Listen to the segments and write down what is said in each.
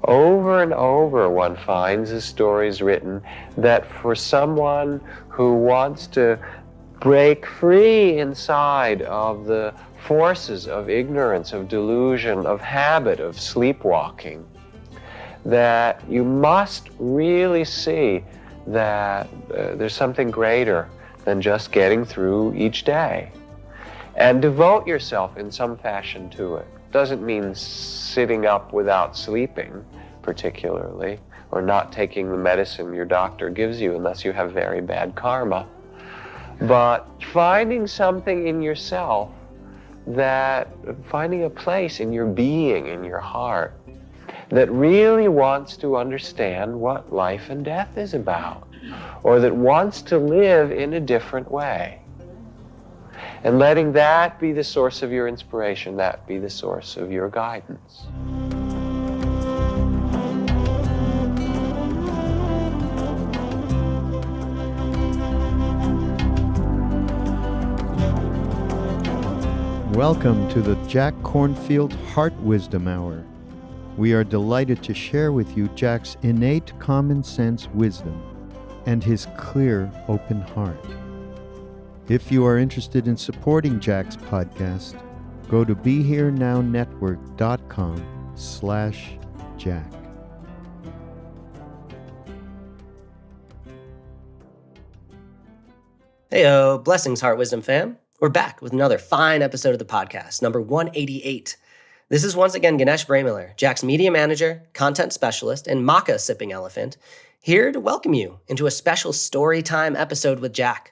Over and over one finds the stories written that for someone who wants to break free inside of the forces of ignorance, of delusion, of habit, of sleepwalking, that you must really see that there's something greater than just getting through each day. And devote yourself in some fashion to it. Doesn't mean sitting up without sleeping, particularly, or not taking the medicine your doctor gives you unless you have very bad karma. But finding something in yourself, finding a place in your being, in your heart, that really wants to understand what life and death is about, or that wants to live in a different way. And letting that be the source of your inspiration, that be the source of your guidance. Welcome to the Jack Kornfield Heart Wisdom Hour. We are delighted to share with you Jack's innate common sense wisdom and his clear, open heart. If you are interested in supporting Jack's podcast, go to BeHereNowNetwork.com/Jack. Heyo, blessings, Heart Wisdom fam. We're back with another fine episode of the podcast, number 188. This is once again Ganesh Braymuller, Jack's media manager, content specialist, and maca sipping elephant, here to welcome you into a special story time episode with Jack.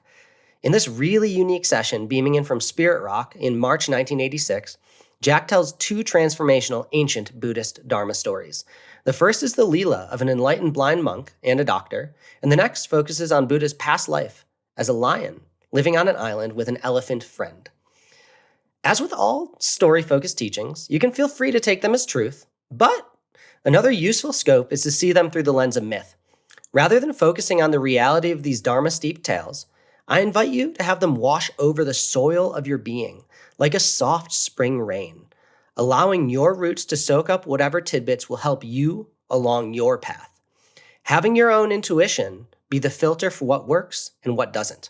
In this really unique session, beaming in from Spirit Rock in March 1986, Jack tells two transformational ancient Buddhist Dharma stories. The first is the Leela of an enlightened blind monk and a doctor, and the next focuses on Buddha's past life as a lion living on an island with an elephant friend. As with all story-focused teachings, you can feel free to take them as truth, but another useful scope is to see them through the lens of myth. Rather than focusing on the reality of these Dharma-steeped tales, I invite you to have them wash over the soil of your being like a soft spring rain, allowing your roots to soak up whatever tidbits will help you along your path. Having your own intuition be the filter for what works and what doesn't.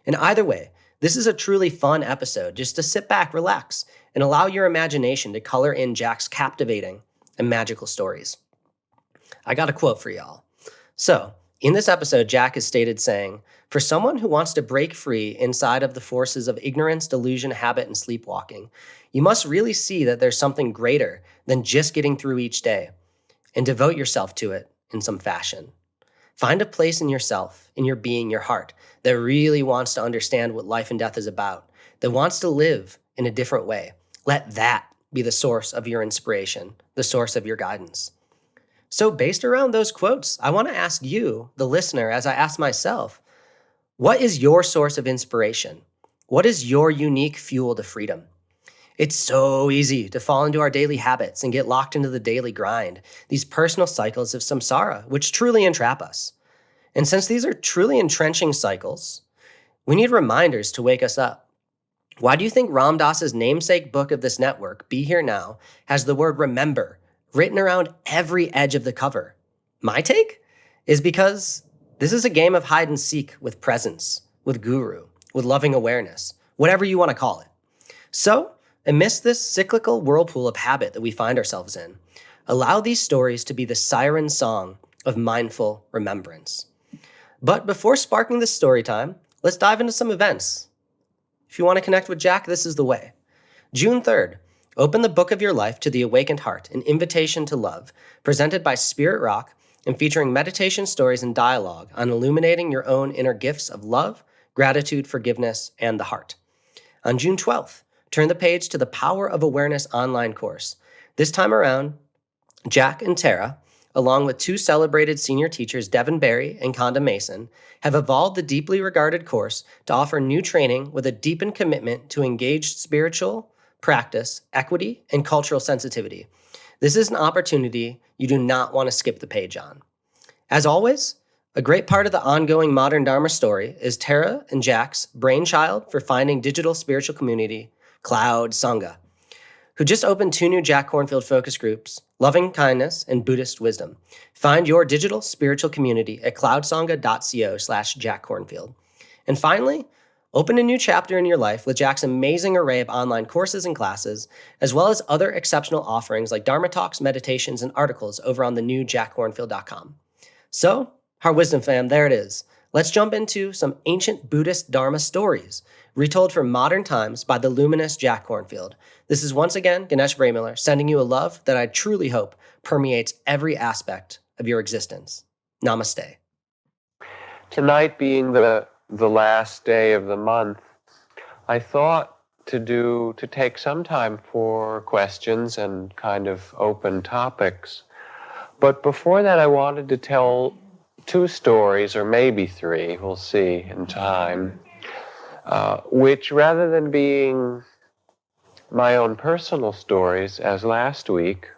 And either way, this is a truly fun episode just to sit back, relax, and allow your imagination to color in Jack's captivating and magical stories. I got a quote for y'all. So, in this episode, Jack is stated saying, "For someone who wants to break free inside of the forces of ignorance, delusion, habit, and sleepwalking, you must really see that there's something greater than just getting through each day, and devote yourself to it in some fashion. Find a place in yourself, in your being, your heart, that really wants to understand what life and death is about, that wants to live in a different way. Let that be the source of your inspiration, the source of your guidance." So based around those quotes, I want to ask you, the listener, as I ask myself, what is your source of inspiration? What is your unique fuel to freedom? It's so easy to fall into our daily habits and get locked into the daily grind, these personal cycles of samsara, which truly entrap us. And since these are truly entrenching cycles, we need reminders to wake us up. Why do you think Ram Dass's namesake book of this network, Be Here Now, has the word remember written around every edge of the cover? My take is because this is a game of hide and seek with presence, with guru, with loving awareness, whatever you want to call it. So, amidst this cyclical whirlpool of habit that we find ourselves in, allow these stories to be the siren song of mindful remembrance. But before sparking this story time, let's dive into some events. If you want to connect with Jack, this is the way. June 3rd, open the book of your life to the awakened heart, an invitation to love, presented by Spirit Rock and featuring meditation stories and dialogue on illuminating your own inner gifts of love, gratitude, forgiveness, and the heart. On June 12th, turn the page to the Power of Awareness online course. This time around, Jack and Tara, along with two celebrated senior teachers, Devin Barry and Conda Mason, have evolved the deeply regarded course to offer new training with a deepened commitment to engaged spiritual practice, equity, and cultural sensitivity. This is an opportunity you do not want to skip the page on. As always, a great part of the ongoing modern Dharma story is Tara and Jack's brainchild for finding digital spiritual community, Cloud Sangha, who just opened 2 new Jack Kornfield focus groups, Loving Kindness and Buddhist Wisdom. Find your digital spiritual community at cloudsangha.co/Jack Kornfield. And finally, open a new chapter in your life with Jack's amazing array of online courses and classes, as well as other exceptional offerings like Dharma talks, meditations, and articles over on the new jackkornfield.com. So, our Wisdom fam, there it is. Let's jump into some ancient Buddhist Dharma stories, retold for modern times by the luminous Jack Kornfield. This is once again Ganesh Bremiller sending you a love that I truly hope permeates every aspect of your existence. Namaste. Tonight being the last day of the month, I thought to take some time for questions and kind of open topics. But before that, I wanted to tell 2 stories, or maybe 3, we'll see in time, which rather than being my own personal stories, as last week,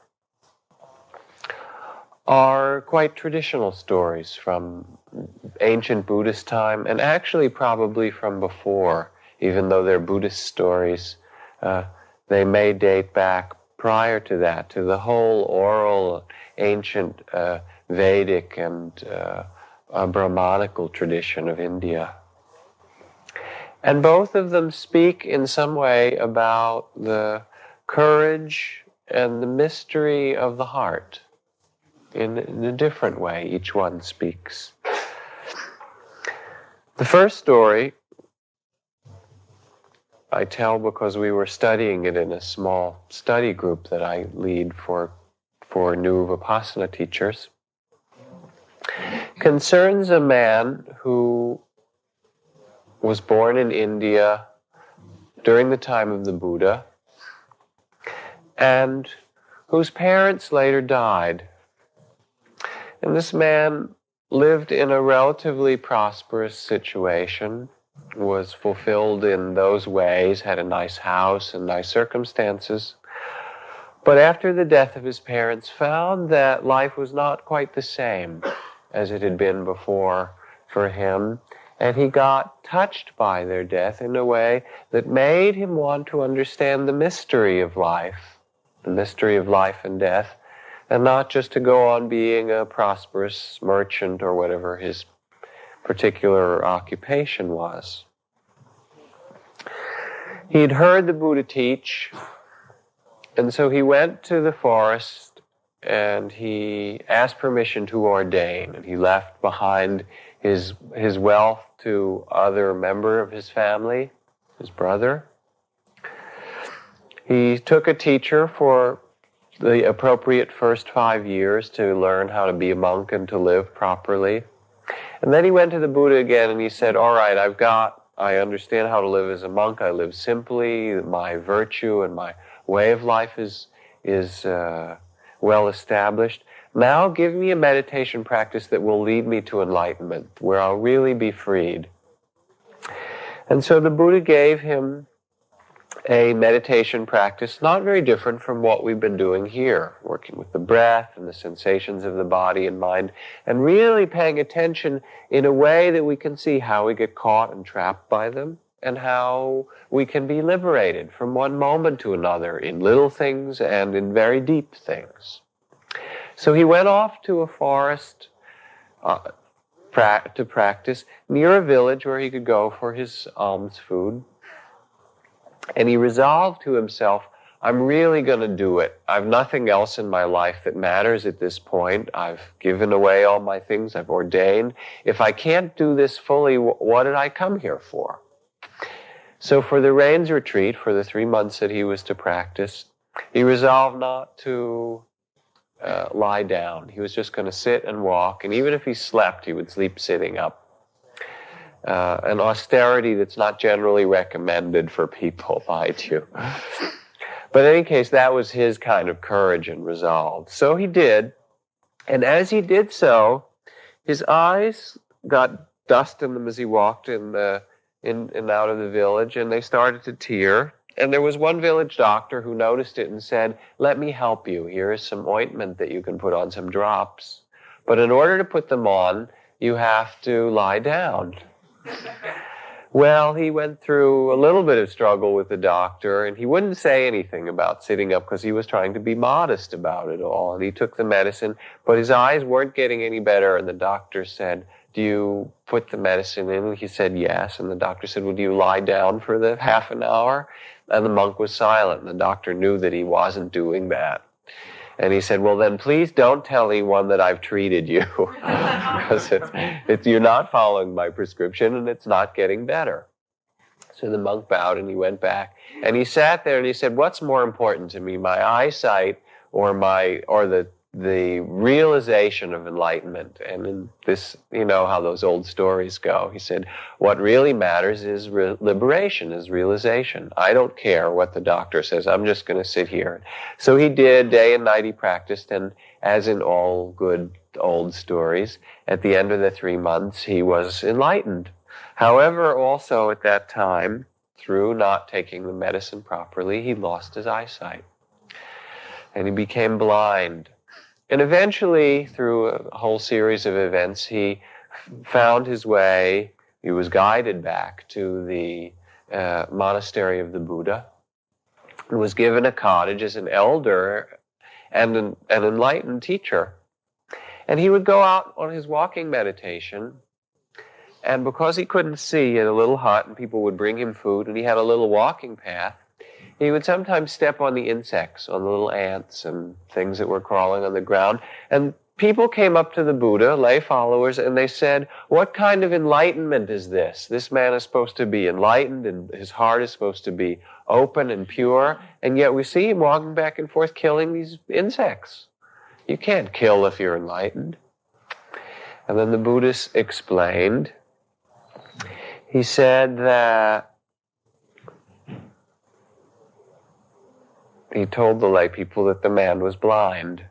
are quite traditional stories from ancient Buddhist time, and actually probably from before, even though they're Buddhist stories. They may date back prior to that, to the whole oral, ancient Vedic and Brahmanical tradition of India. And both of them speak in some way about the courage and the mystery of the heart. In a different way, each one speaks. The first story I tell because we were studying it in a small study group that I lead for new Vipassana teachers. Concerns a man who was born in India during the time of the Buddha and whose parents later died. And this man lived in a relatively prosperous situation, was fulfilled in those ways, had a nice house and nice circumstances. But after the death of his parents, found that life was not quite the same as it had been before for him. And he got touched by their death in a way that made him want to understand the mystery of life and death, and not just to go on being a prosperous merchant or whatever his particular occupation was. He'd heard the Buddha teach, and so he went to the forest and he asked permission to ordain, and he left behind his wealth to other member of his family, his brother. He took a teacher for the appropriate first 5 years to learn how to be a monk and to live properly. And then he went to the Buddha again and he said, all right, I understand how to live as a monk. I live simply. My virtue and my way of life is well established. Now give me a meditation practice that will lead me to enlightenment, where I'll really be freed. And so the Buddha gave him a meditation practice not very different from what we've been doing here, working with the breath and the sensations of the body and mind, and really paying attention in a way that we can see how we get caught and trapped by them, and how we can be liberated from one moment to another in little things and in very deep things. So he went off to a forest to practice near a village where he could go for his alms food. And he resolved to himself, I'm really going to do it. I've nothing else in my life that matters at this point. I've given away all my things. I've ordained. If I can't do this fully, what did I come here for? So for the Rains retreat, for the 3 months that he was to practice, he resolved not to lie down. He was just going to sit and walk. And even if he slept, he would sleep sitting up. An austerity that's not generally recommended for people, mind you. But in any case, that was his kind of courage and resolve. So he did, and as he did so, his eyes got dust in them as he walked in and out of the village, and they started to tear. And there was one village doctor who noticed it and said, let me help you. Here is some ointment that you can put on, some drops. But in order to put them on, you have to lie down. Well, he went through a little bit of struggle with the doctor, and he wouldn't say anything about sitting up because he was trying to be modest about it all. And he took the medicine, but his eyes weren't getting any better, and the doctor said, "Do you put the medicine in?" And he said, "Yes." And the doctor said, "Well, do you lie down for the half an hour?" And the monk was silent, and the doctor knew that he wasn't doing that. And he said, "Well, then please don't tell anyone that I've treated you, because you're not following my prescription and it's not getting better." So the monk bowed and he went back. And he sat there and he said, "What's more important to me, my eyesight or the realization of enlightenment?" And in this, you know how those old stories go. He said, "What really matters is liberation, is realization. I don't care what the doctor says. I'm just going to sit here." So he did. Day and night he practiced. And as in all good old stories, at the end of the 3 months, he was enlightened. However, also at that time, through not taking the medicine properly, he lost his eyesight. And he became blind. And eventually, through a whole series of events, he found his way, he was guided back to the monastery of the Buddha, and was given a cottage as an elder and an enlightened teacher. And he would go out on his walking meditation, and because he couldn't see, he had a little hut, and people would bring him food, and he had a little walking path, he would sometimes step on the insects, on the little ants and things that were crawling on the ground. And people came up to the Buddha, lay followers, and they said, "What kind of enlightenment is this? This man is supposed to be enlightened, and his heart is supposed to be open and pure, and yet we see him walking back and forth killing these insects. You can't kill if you're enlightened." And then the Buddha explained. He said that he told the lay people that the man was blind.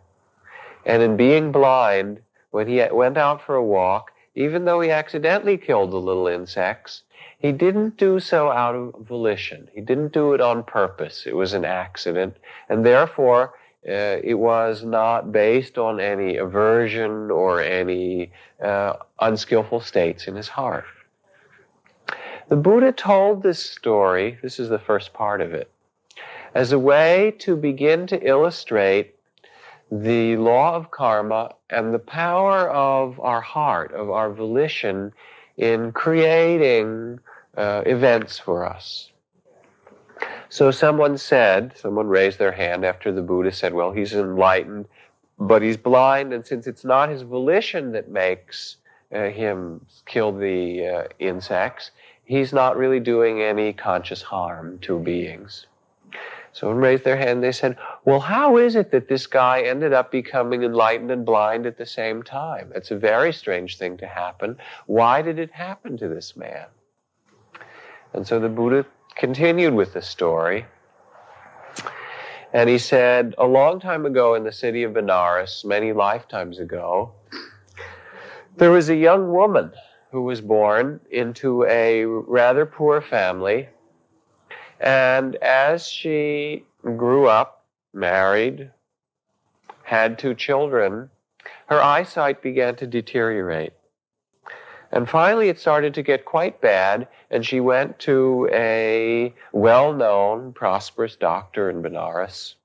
And in being blind, when he went out for a walk, even though he accidentally killed the little insects, he didn't do so out of volition. He didn't do it on purpose. It was an accident. And therefore, it was not based on any aversion or any unskillful states in his heart. The Buddha told this story, this is the first part of it, as a way to begin to illustrate the law of karma and the power of our heart, of our volition, in creating events for us. So someone raised their hand after the Buddha said, well, he's enlightened, but he's blind, and since it's not his volition that makes him kill the insects, he's not really doing any conscious harm to beings. Someone raised their hand, they said, well, how is it that this guy ended up becoming enlightened and blind at the same time? It's a very strange thing to happen. Why did it happen to this man? And so the Buddha continued with the story. And he said, a long time ago in the city of Benares, many lifetimes ago, there was a young woman who was born into a rather poor family. And as she grew up, married, had 2 children, her eyesight began to deteriorate. And finally it started to get quite bad, and she went to a well-known, prosperous doctor in Benares.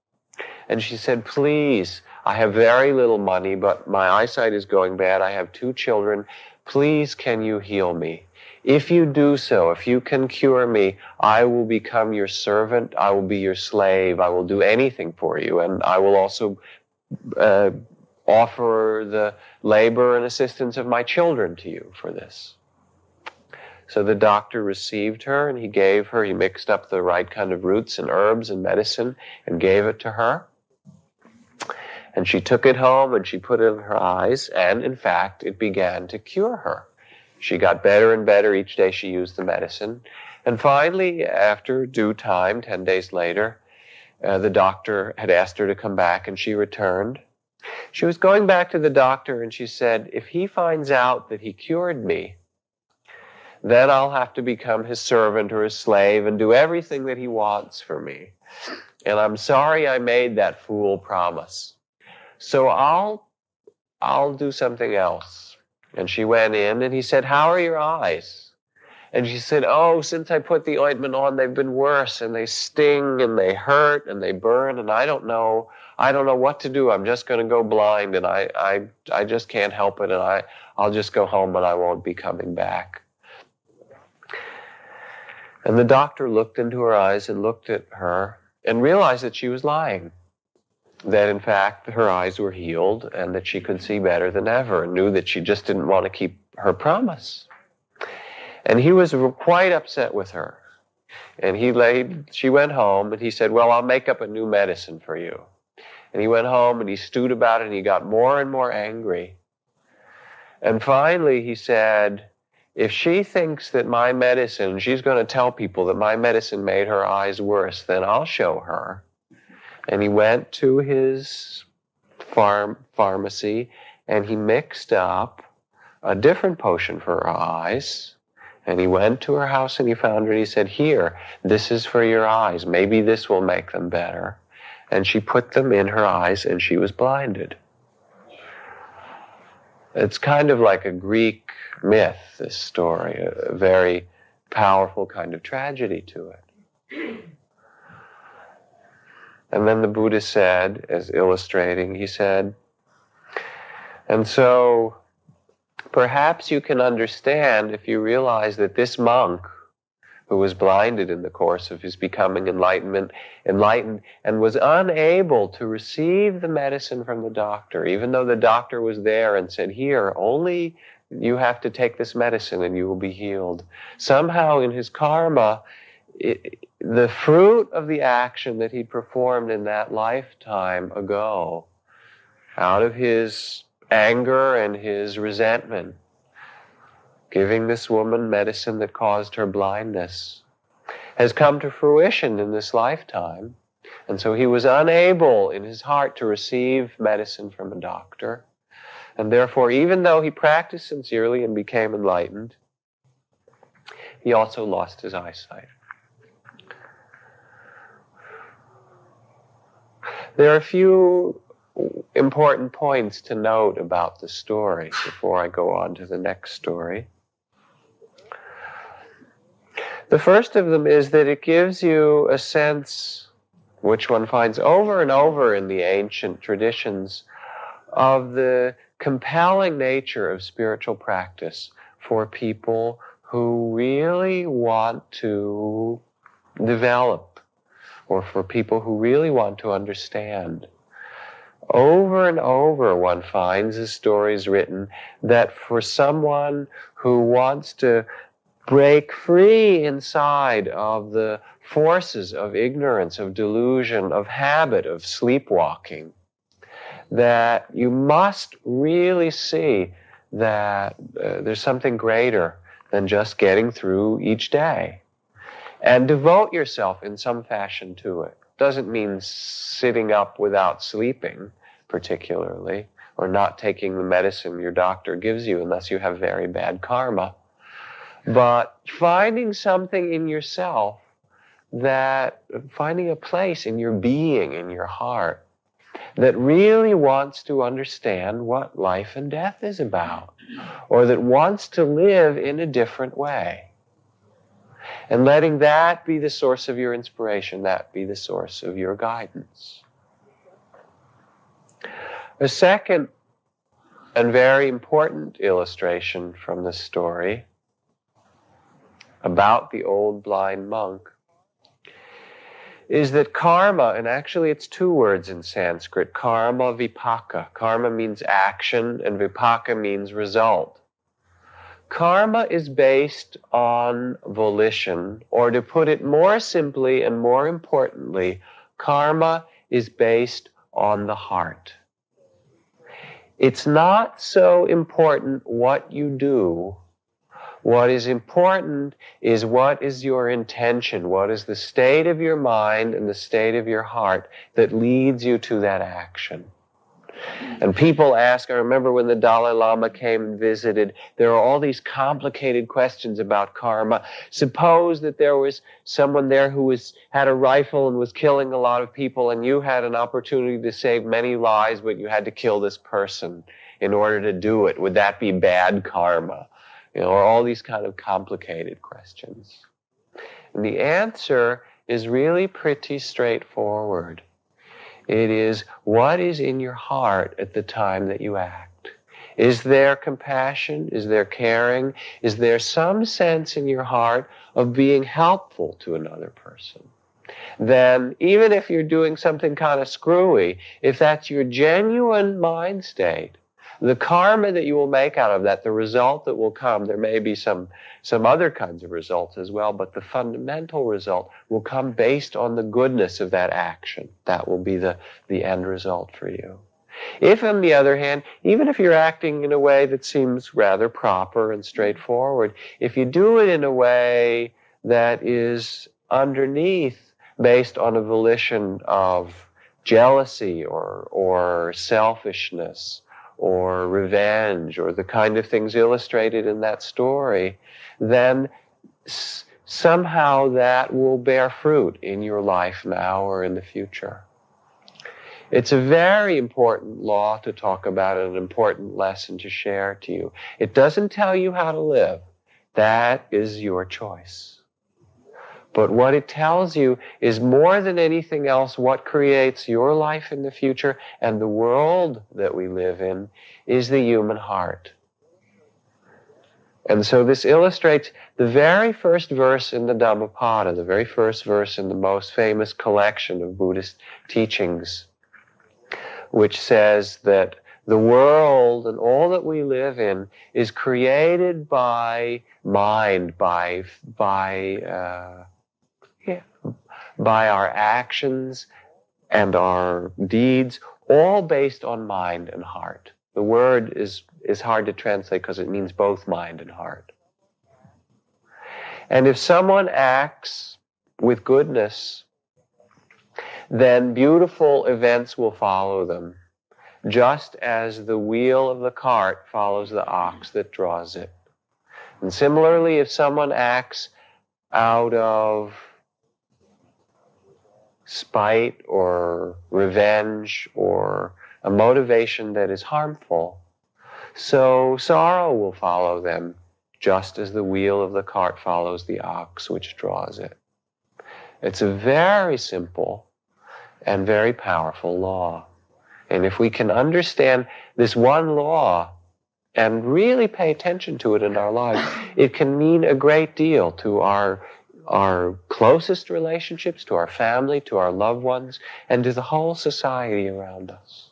And she said, please, I have very little money, but my eyesight is going bad. I have 2 children. Please, can you heal me? If you do so, if you can cure me, I will become your servant. I will be your slave. I will do anything for you. And I will also offer the labor and assistance of my children to you for this. So the doctor received her, and he mixed up the right kind of roots and herbs and medicine and gave it to her. And she took it home and she put it in her eyes, and in fact, it began to cure her. She got better and better each day she used the medicine. And finally, after due time, 10 days later, the doctor had asked her to come back, and she returned. She was going back to the doctor, and she said, if he finds out that he cured me, then I'll have to become his servant or his slave and do everything that he wants for me. And I'm sorry I made that fool promise. So I'll do something else. And she went in, and he said, how are your eyes? And she said, oh, since I put the ointment on, they've been worse, and they sting, and they hurt, and they burn, and I don't know what to do. I'm just going to go blind, and I just can't help it, and I'll just go home, and I won't be coming back. And the doctor looked into her eyes and looked at her and realized that she was lying. That, in fact, her eyes were healed and that she could see better than ever, and knew that she just didn't want to keep her promise. And he was quite upset with her. And she went home, and he said, well, I'll make up a new medicine for you. And he went home, and he stewed about it, and he got more and more angry. And finally, he said, if she thinks that my medicine, she's going to tell people that my medicine made her eyes worse, then I'll show her. And he went to his pharmacy, and he mixed up a different potion for her eyes. And he went to her house, and he found her, and he said, here, this is for your eyes. Maybe this will make them better. And she put them in her eyes, and she was blinded. It's kind of like a Greek myth, this story, a very powerful kind of tragedy to it. And then the Buddha said, as illustrating, he said, and so perhaps you can understand if you realize that this monk who was blinded in the course of his becoming enlightened and was unable to receive the medicine from the doctor, even though the doctor was there and said, here, only you have to take this medicine and you will be healed. Somehow in his karma, the fruit of the action that he performed in that lifetime ago, out of his anger and his resentment, giving this woman medicine that caused her blindness, has come to fruition in this lifetime. And so he was unable in his heart to receive medicine from a doctor. And therefore, even though he practiced sincerely and became enlightened, he also lost his eyesight. There are a few important points to note about the story before I go on to the next story. The first of them is that it gives you a sense, which one finds over and over in the ancient traditions, of the compelling nature of spiritual practice for people who really want to develop, or for people who really want to understand. Over and over one finds the stories written that for someone who wants to break free inside of the forces of ignorance, of delusion, of habit, of sleepwalking, that you must really see that there's something greater than just getting through each day. And devote yourself in some fashion to it. Doesn't mean sitting up without sleeping, particularly, or not taking the medicine your doctor gives you unless you have very bad karma. But finding something in yourself, finding a place in your being, in your heart, that really wants to understand what life and death is about, or that wants to live in a different way. And letting that be the source of your inspiration, that be the source of your guidance. A second and very important illustration from the story about the old blind monk is that karma, and actually it's two words in Sanskrit, karma, vipaka. Karma means action, and vipaka means result. Karma is based on volition, or to put it more simply and more importantly, karma is based on the heart. It's not so important what you do. What is important is what is your intention, what is the state of your mind and the state of your heart that leads you to that action. And people ask, I remember when the Dalai Lama came and visited, there are all these complicated questions about karma. Suppose that there was someone there who had a rifle and was killing a lot of people, and you had an opportunity to save many lives, but you had to kill this person in order to do it. Would that be bad karma? or all these kind of complicated questions. And the answer is really pretty straightforward. It is, what is in your heart at the time that you act? Is there compassion? Is there caring? Is there some sense in your heart of being helpful to another person? Then, even if you're doing something kind of screwy, if that's your genuine mind state, the karma that you will make out of that, the result that will come, there may be some other kinds of results as well, but the fundamental result will come based on the goodness of that action. That will be the end result for you. If, on the other hand, even if you're acting in a way that seems rather proper and straightforward, if you do it in a way that is underneath based on a volition of jealousy or selfishness or revenge or the kind of things illustrated in that story, then somehow that will bear fruit in your life now or in the future. It's a very important law to talk about and an important lesson to share to you. It doesn't tell you how to live. That is your choice. But what it tells you is more than anything else, what creates your life in the future and the world that we live in is the human heart. And so this illustrates the very first verse in the Dhammapada, the very first verse in the most famous collection of Buddhist teachings, which says that the world and all that we live in is created by mind, by our actions and our deeds, all based on mind and heart. The word is hard to translate because it means both mind and heart. And if someone acts with goodness, then beautiful events will follow them, just as the wheel of the cart follows the ox that draws it. And similarly, if someone acts out of spite or revenge or a motivation that is harmful, so sorrow will follow them, just as the wheel of the cart follows the ox which draws it. It's a very simple and very powerful law. And if we can understand this one law and really pay attention to it in our lives, it can mean a great deal to our closest relationships, to our family, to our loved ones, and to the whole society around us.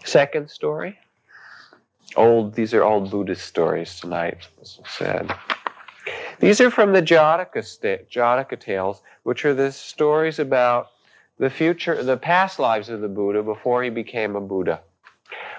Second story. These are old Buddhist stories tonight, as I said. These are from the Jataka tales, which are the stories about the past lives of the Buddha before he became a Buddha.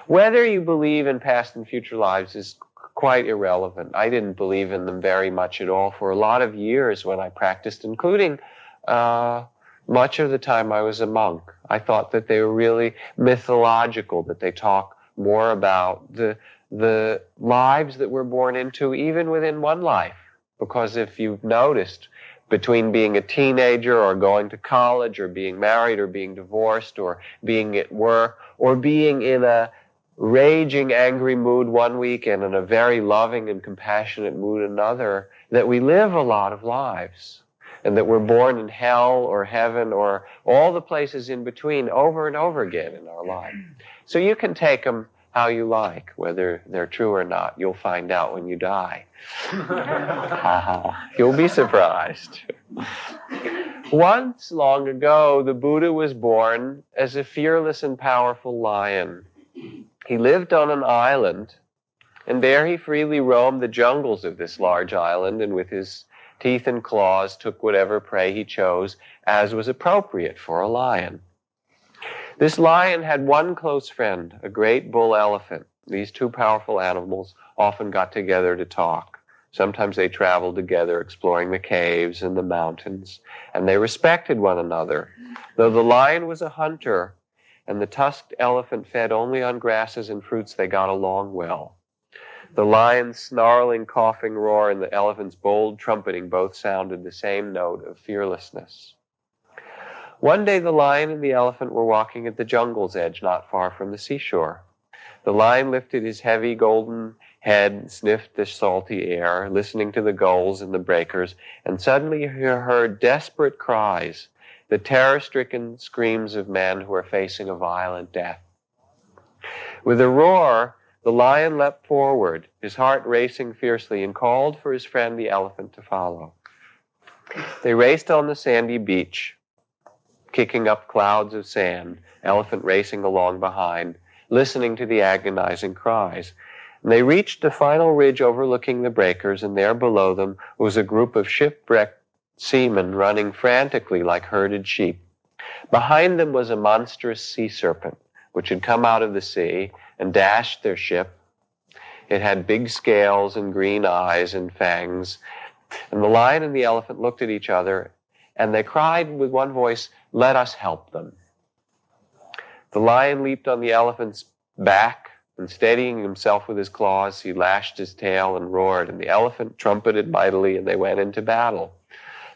Whether you believe in past and future lives is quite irrelevant. I didn't believe in them very much at all for a lot of years when I practiced, including much of the time I was a monk. I thought that they were really mythological, that they talk more about the lives that we're born into, even within one life. Because if you've noticed, between being a teenager or going to college or being married or being divorced or being at work or being in a raging, angry mood one week and in a very loving and compassionate mood another, that we live a lot of lives and that we're born in hell or heaven or all the places in between over and over again in our life. So you can take them how you like, whether they're true or not. You'll find out when you die. You'll be surprised. Once, long ago, the Buddha was born as a fearless and powerful lion. He lived on an island, and there he freely roamed the jungles of this large island, and with his teeth and claws took whatever prey he chose, as was appropriate for a lion. This lion had one close friend, a great bull elephant. These two powerful animals often got together to talk. Sometimes they traveled together, exploring the caves and the mountains, and they respected one another. Though the lion was a hunter and the tusked elephant fed only on grasses and fruits, they got along well. The lion's snarling, coughing roar and the elephant's bold trumpeting both sounded the same note of fearlessness. One day the lion and the elephant were walking at the jungle's edge not far from the seashore. The lion lifted his heavy golden head and sniffed the salty air, listening to the gulls and the breakers, and suddenly he heard desperate cries, the terror-stricken screams of men who are facing a violent death. With a roar, the lion leapt forward, his heart racing fiercely, and called for his friend the elephant to follow. They raced on the sandy beach, kicking up clouds of sand, elephant racing along behind, listening to the agonizing cries. And they reached the final ridge overlooking the breakers, and there below them was a group of shipwrecked seamen running frantically like herded sheep. Behind them was a monstrous sea serpent, which had come out of the sea and dashed their ship. It had big scales and green eyes and fangs. And the lion and the elephant looked at each other, and they cried with one voice, "Let us help them." The lion leaped on the elephant's back, and steadying himself with his claws, he lashed his tail and roared, and the elephant trumpeted mightily, and they went into battle.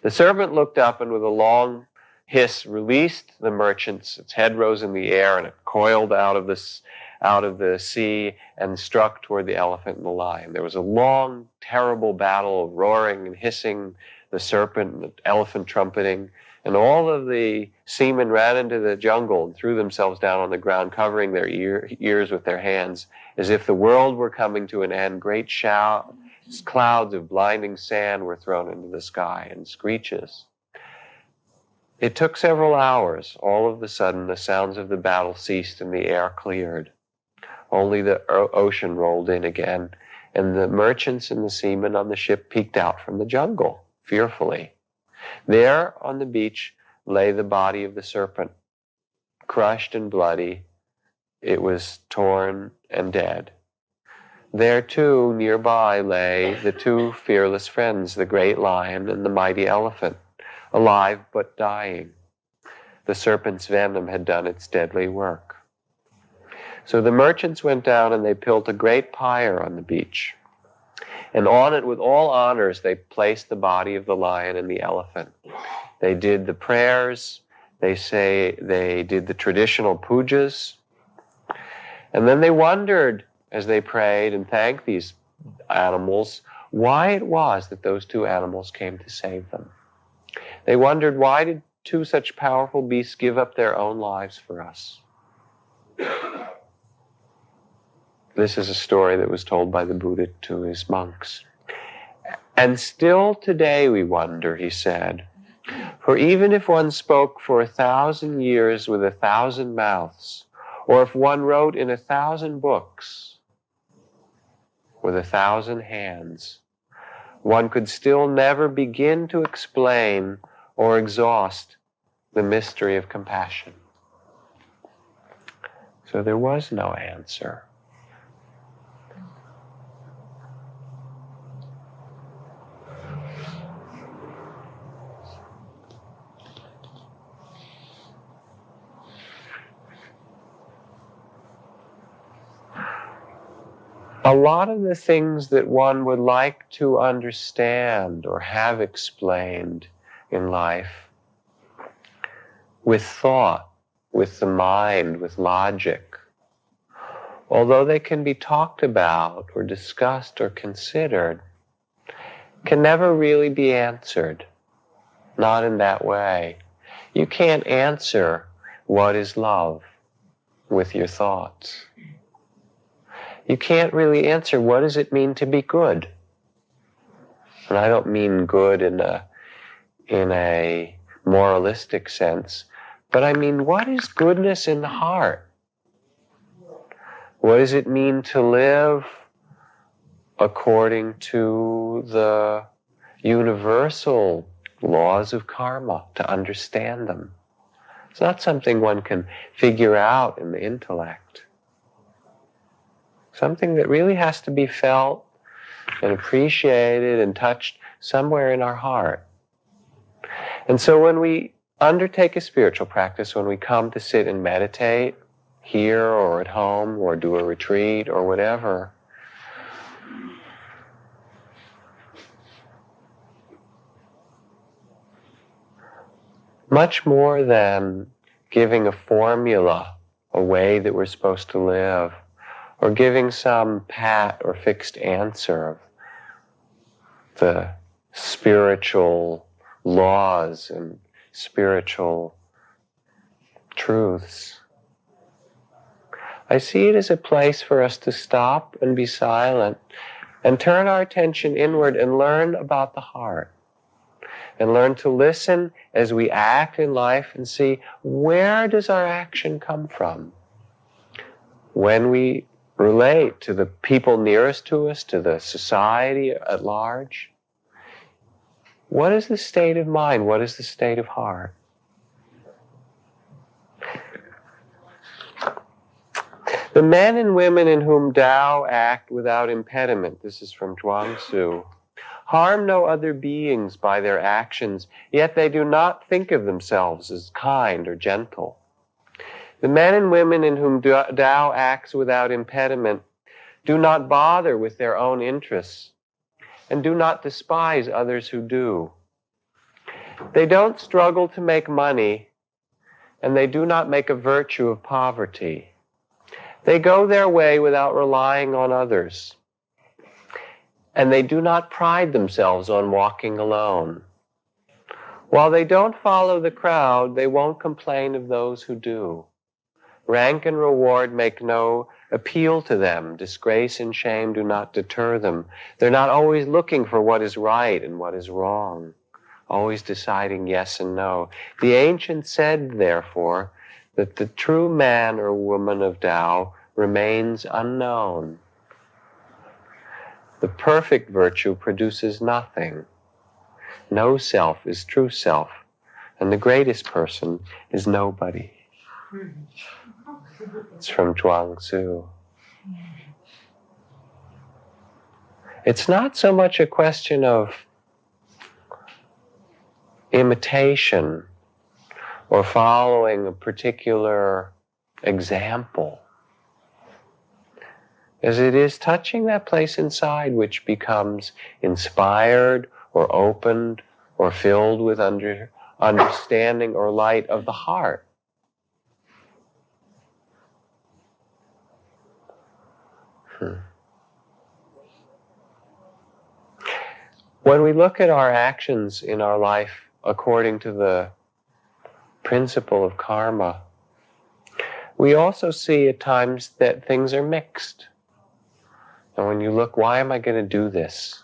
The serpent looked up, and with a long hiss released the merchants. Its head rose in the air, and it coiled out of the sea and struck toward the elephant and the lion. There was a long, terrible battle of roaring and hissing, the serpent and the elephant trumpeting, and all of the seamen ran into the jungle and threw themselves down on the ground, covering their ears with their hands, as if the world were coming to an end. Great clouds of blinding sand were thrown into the sky, and screeches. It took several hours. All of a sudden, the sounds of the battle ceased and the air cleared. Only the ocean rolled in again, and the merchants and the seamen on the ship peeked out from the jungle, fearfully. There on the beach lay the body of the serpent, crushed and bloody. It was torn and dead. There, too, nearby lay the two fearless friends, the great lion and the mighty elephant, alive but dying. The serpent's venom had done its deadly work. So the merchants went down and they built a great pyre on the beach. And on it, with all honors, they placed the body of the lion and the elephant. They did the prayers. They did the traditional pujas. And then they wondered, as they prayed and thanked these animals, why it was that those two animals came to save them. They wondered, why did two such powerful beasts give up their own lives for us? This is a story that was told by the Buddha to his monks. And still today we wonder, he said, for even if one spoke for 1,000 years with 1,000 mouths, or if one wrote in 1,000 books with 1,000 hands, one could still never begin to explain or exhaust the mystery of compassion. So there was no answer. A lot of the things that one would like to understand or have explained in life with thought, with the mind, with logic, although they can be talked about or discussed or considered, can never really be answered. Not in that way. You can't answer what is love with your thoughts. You can't really answer what does it mean to be good. And I don't mean good in a moralistic sense, but I mean, what is goodness in the heart? What does it mean to live according to the universal laws of karma, to understand them? It's not something one can figure out in the intellect. Something that really has to be felt and appreciated and touched somewhere in our heart. And so when we undertake a spiritual practice, when we come to sit and meditate here or at home or do a retreat or whatever, much more than giving a formula, a way that we're supposed to live, or giving some pat or fixed answer of the spiritual laws and spiritual truths. I see it as a place for us to stop and be silent and turn our attention inward and learn about the heart. And learn to listen as we act in life and see, where does our action come from? When we relate to the people nearest to us, to the society at large, what is the state of mind? What is the state of heart? The men and women in whom Tao act without impediment, this is from Zhuangzi, harm no other beings by their actions, yet they do not think of themselves as kind or gentle. The men and women in whom Tao acts without impediment do not bother with their own interests and do not despise others who do. They don't struggle to make money, and they do not make a virtue of poverty. They go their way without relying on others. And they do not pride themselves on walking alone. While they don't follow the crowd, they won't complain of those who do. Rank and reward make no appeal to them. Disgrace and shame do not deter them. They're not always looking for what is right and what is wrong, always deciding yes and no. The ancients said, therefore, that the true man or woman of Tao remains unknown. The perfect virtue produces nothing. No self is true self, and the greatest person is nobody. It's from Zhuangzi. It's not so much a question of imitation or following a particular example, as it is touching that place inside which becomes inspired or opened or filled with understanding or light of the heart. When we look at our actions in our life according to the principle of karma, we also see at times that things are mixed. And when you look, why am I going to do this?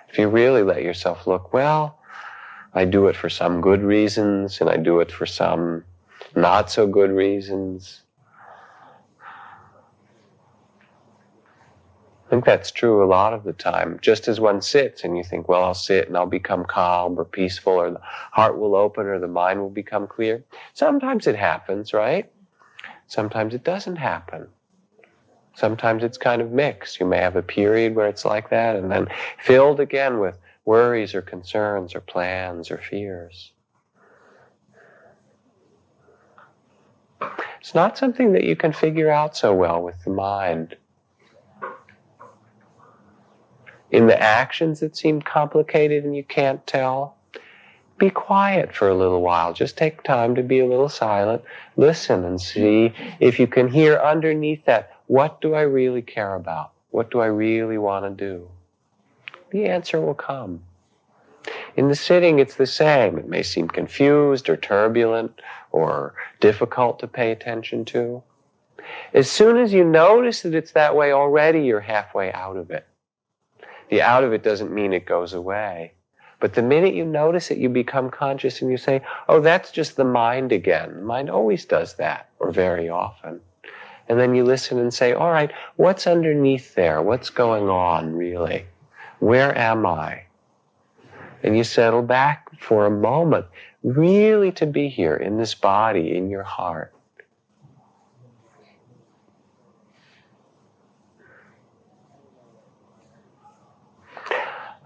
If you really let yourself look, well, I do it for some good reasons, and I do it for some not so good reasons. I think that's true a lot of the time. Just as one sits and you think, well, I'll sit and I'll become calm or peaceful, or the heart will open or the mind will become clear. Sometimes it happens, right? Sometimes it doesn't happen. Sometimes it's kind of mixed. You may have a period where it's like that and then filled again with worries or concerns or plans or fears. It's not something that you can figure out so well with the mind. In the actions that seem complicated and you can't tell, be quiet for a little while. Just take time to be a little silent. Listen and see if you can hear underneath that, what do I really care about? What do I really want to do? The answer will come. In the sitting, it's the same. It may seem confused or turbulent or difficult to pay attention to. As soon as you notice that it's that way already, you're halfway out of it. The out of it doesn't mean it goes away. But the minute you notice it, you become conscious and you say, oh, that's just the mind again. The mind always does that, or very often. And then you listen and say, all right, what's underneath there? What's going on, really? Where am I? And you settle back for a moment, really to be here in this body, in your heart.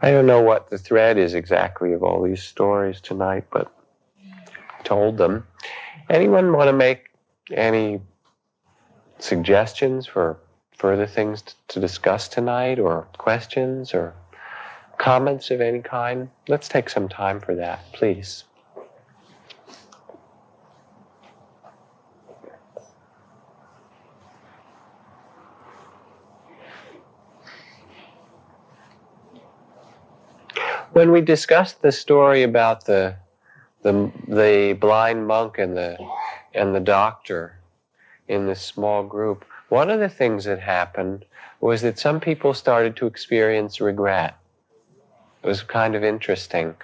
I don't know what the thread is exactly of all these stories tonight, but I told them. Anyone want to make any suggestions for further things to discuss tonight, or questions or comments of any kind? Let's take some time for that, please. When we discussed the story about the blind monk and the doctor in this small group, one of the things that happened was that some people started to experience regret. It was kind of interesting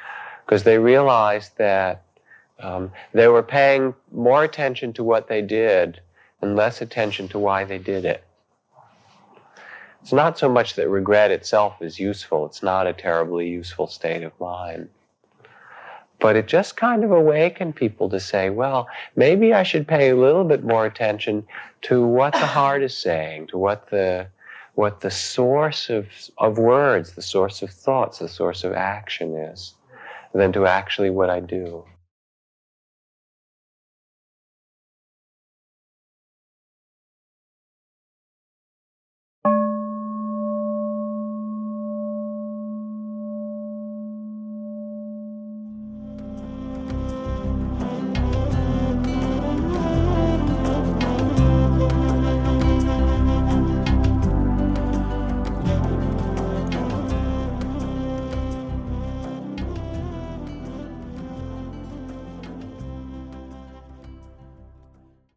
because they realized that they were paying more attention to what they did and less attention to why they did it. It's not so much that regret itself is useful. It's not a terribly useful state of mind. But it just kind of awakened people to say, well, maybe I should pay a little bit more attention to what the heart is saying, to what the source of words, the source of thoughts, the source of action is, than to actually what I do.